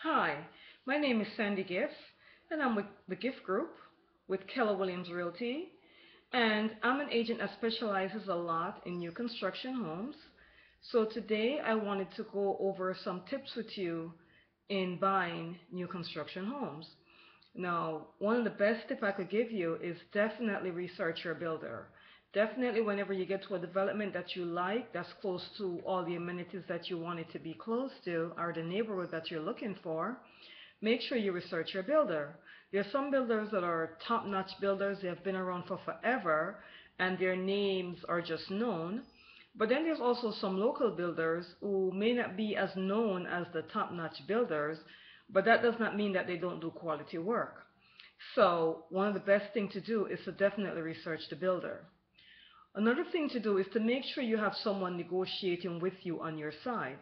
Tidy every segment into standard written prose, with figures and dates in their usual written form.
Hi, my name is Sandy Giff, and I'm with the Giff Group with Keller Williams Realty. And I'm an agent that specializes a lot in new construction homes. So today I wanted to go over some tips with you in buying new construction homes. Now, one of the best tip I could give you is definitely research your builder. Definitely whenever you get to a development that you like, that's close to all the amenities that you want it to be close to, or the neighborhood that you're looking for, make sure you research your builder. There are some builders that are top-notch builders. They have been around for forever, and their names are just known. But then there's also some local builders who may not be as known as the top-notch builders, but that does not mean that they don't do quality work. So one of the best things to do is to definitely research the builder. Another thing to do is to make sure you have someone negotiating with you on your side.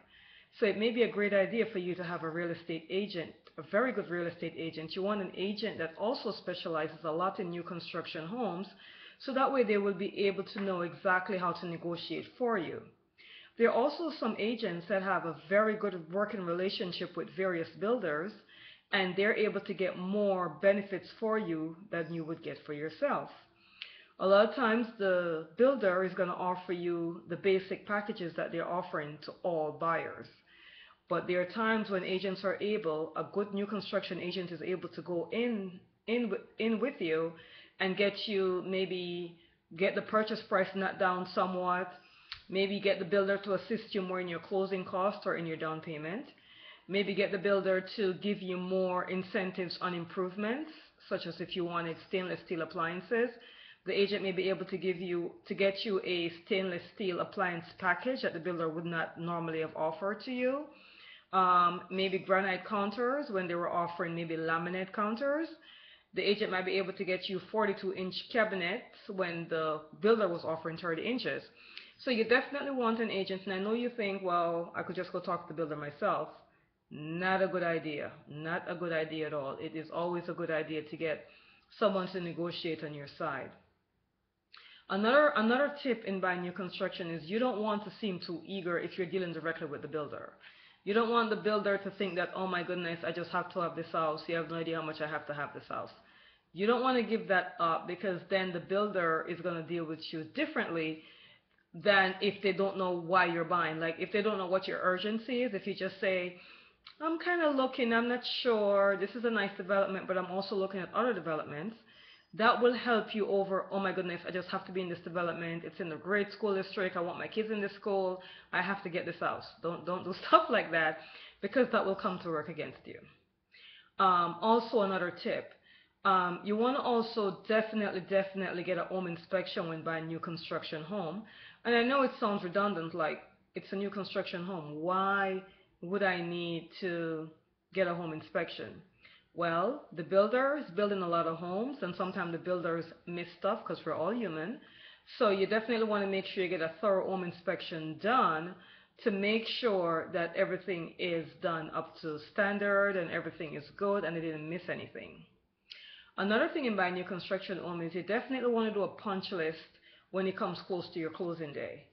So it may be a great idea for you to have a real estate agent, a very good real estate agent. You want an agent that also specializes a lot in new construction homes, so that way they will be able to know exactly how to negotiate for you. There are also some agents that have a very good working relationship with various builders, and they're able to get more benefits for you than you would get for yourself. A lot of times the builder is going to offer you the basic packages that they're offering to all buyers. But there are times when agents are able, a good new construction agent is able to go in with you and get you, maybe get the purchase price knocked down somewhat, maybe get the builder to assist you more in your closing costs or in your down payment, maybe get the builder to give you more incentives on improvements, such as if you wanted stainless steel appliances. The agent may be able to get you a stainless steel appliance package that the builder would not normally have offered to you. Maybe granite counters when they were offering maybe laminate counters. The agent might be able to get you 42-inch cabinets when the builder was offering 30 inches. So you definitely want an agent, and I know you think, well, I could just go talk to the builder myself. Not a good idea. Not a good idea at all. It is always a good idea to get someone to negotiate on your side. Another tip in buying new construction is you don't want to seem too eager if you're dealing directly with the builder. You don't want the builder to think that, oh my goodness, I just have to have this house. You have no idea how much I have to have this house. You don't want to give that up, because then the builder is going to deal with you differently than if they don't know why you're buying. Like if they don't know what your urgency is, if you just say, I'm kind of looking, I'm not sure, this is a nice development, but I'm also looking at other developments, that will help you over, oh my goodness, I just have to be in this development. It's in a great school district. I want my kids in this school. I have to get this house. Don't do stuff like that, because that will come to work against you. Also another tip, you want to also definitely get a home inspection when buying new construction home. And I know it sounds redundant, like it's a new construction home. Why would I need to get a home inspection? Well, the builder is building a lot of homes, and sometimes the builders miss stuff because we're all human. So you definitely want to make sure you get a thorough home inspection done to make sure that everything is done up to standard and everything is good and they didn't miss anything. Another thing in buying new construction home is you definitely want to do a punch list when it comes close to your closing day.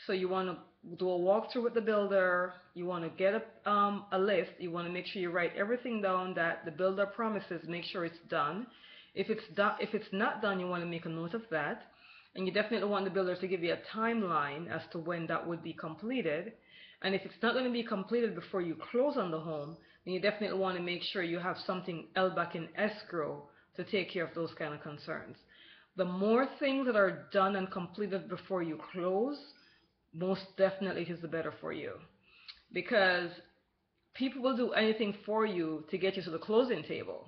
So you want to do a walkthrough with the builder. You want to get a list. You want to make sure you write everything down that the builder promises. Make sure it's done. If it's not done, you want to make a note of that. And you definitely want the builder to give you a timeline as to when that would be completed. And if it's not going to be completed before you close on the home, then you definitely want to make sure you have something held back in escrow to take care of those kind of concerns. The more things that are done and completed before you close, most definitely it is the better for you. Because people will do anything for you to get you to the closing table.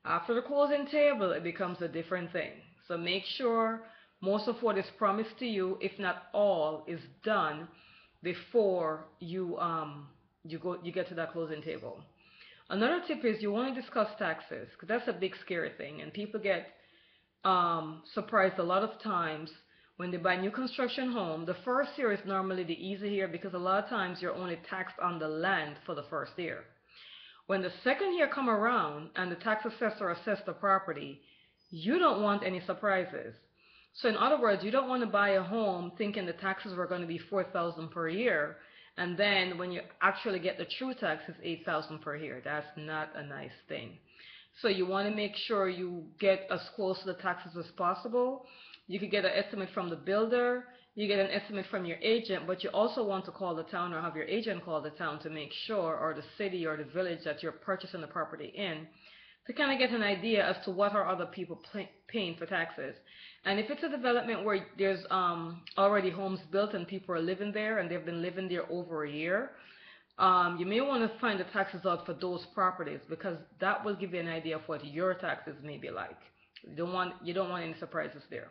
After the closing table, it becomes a different thing. So make sure most of what is promised to you, if not all, is done before you get to that closing table. Another tip is you want to discuss taxes, because that's a big scary thing, and people get surprised a lot of times when they buy new construction home. The first year is normally the easy year, because a lot of times you're only taxed on the land for the first year. When the second year come around and the tax assessor assess the property, you don't want any surprises. So in other words, you don't want to buy a home thinking the taxes were going to be $4,000 per year, And then when you actually get the true tax, it's 8,000 per year. That's not a nice thing. So you want to make sure you get as close to the taxes as possible. You could get an estimate from the builder, you get an estimate from your agent, but you also want to call the town or have your agent call the town to make sure, or the city or the village that you're purchasing the property in, to kind of get an idea as to what are other people paying for taxes. And if it's a development where there's already homes built and people are living there and they've been living there over a year, you may want to find the taxes out for those properties, because that will give you an idea of what your taxes may be like. You don't want any surprises there.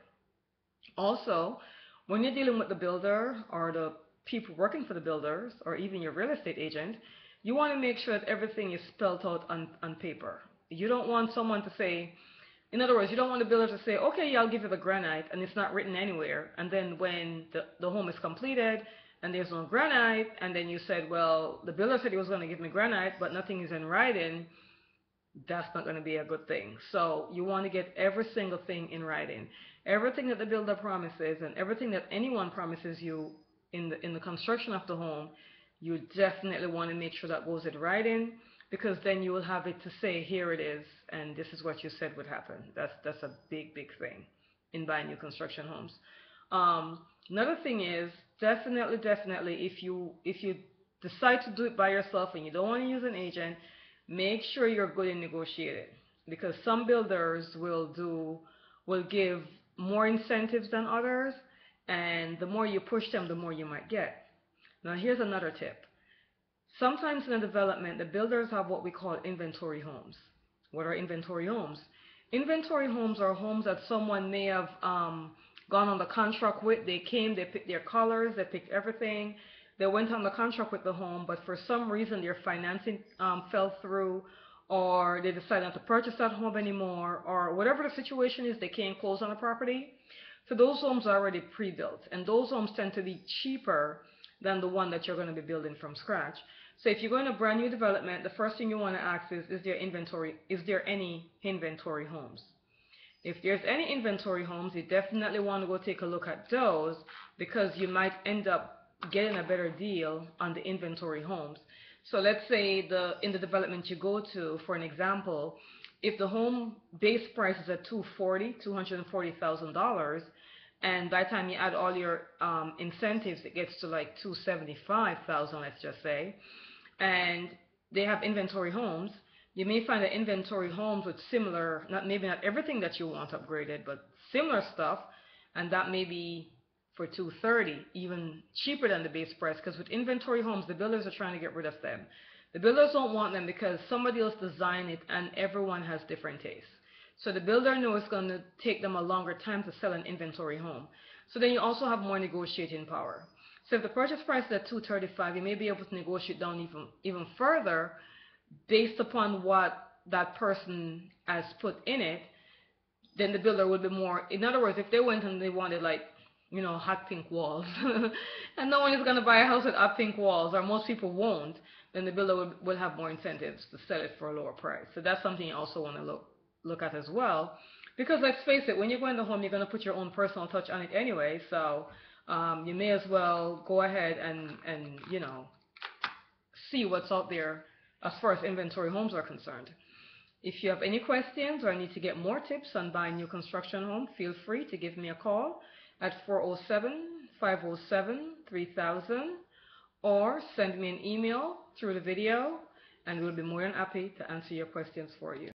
Also, when you're dealing with the builder or the people working for the builders or even your real estate agent, you want to make sure that everything is spelled out on paper. You don't want someone to say, in other words, you don't want the builder to say, okay, yeah, I'll give you the granite, and it's not written anywhere. And then when the home is completed and there's no granite, and then you said, well, the builder said he was going to give me granite, but nothing is in writing, that's not going to be a good thing. So you want to get every single thing in writing. Everything that the builder promises and everything that anyone promises you in the construction of the home, you definitely want to make sure that goes in writing, because then you will have it to say, here it is, and this is what you said would happen. That's a big thing in buying new construction homes. Another thing is, definitely, if you decide to do it by yourself and you don't want to use an agent, make sure you're good in negotiating, because some builders will give more incentives than others, and the more you push them, the more you might get. Now here's another tip. Sometimes in a development, the builders have what we call inventory homes. What are inventory homes? Inventory homes are homes that someone may have gone on the contract with. They came, they picked their colors, they picked everything. They went on the contract with the home, but for some reason their financing fell through, or they decided not to purchase that home anymore, or whatever the situation is, they can't close on the property. So those homes are already pre-built, and those homes tend to be cheaper than the one that you're going to be building from scratch. So if you're going to brand new development, the first thing you want to ask is there any inventory homes? If there's any inventory homes, you definitely want to go take a look at those, because you might end up getting a better deal on the inventory homes. So let's say in the development you go to, for an example, if the home base price is at $240,000, and by the time you add all your incentives, it gets to like $275,000, let's just say, and they have inventory homes, you may find that inventory homes with similar, maybe not everything that you want upgraded, but similar stuff, and that may be for $230,000, even cheaper than the base price, because with inventory homes, the builders are trying to get rid of them. The builders don't want them because somebody else designed it and everyone has different tastes. So the builder knows it's going to take them a longer time to sell an inventory home. So then you also have more negotiating power. So if the purchase price is at $235,000, you may be able to negotiate down even further based upon what that person has put in it. Then the builder would be more, in other words, if they went and they wanted like, hot pink walls, and no one is going to buy a house with hot pink walls, or most people won't, then the builder will have more incentives to sell it for a lower price. So that's something you also want to look at as well, because let's face it, when you go in the home, you're going to put your own personal touch on it anyway, so you may as well go ahead and see what's out there as far as inventory homes are concerned. If you have any questions or need to get more tips on buying new construction home, feel free to give me a call at 407-507-3000, or send me an email through the video, and we'll be more than happy to answer your questions for you.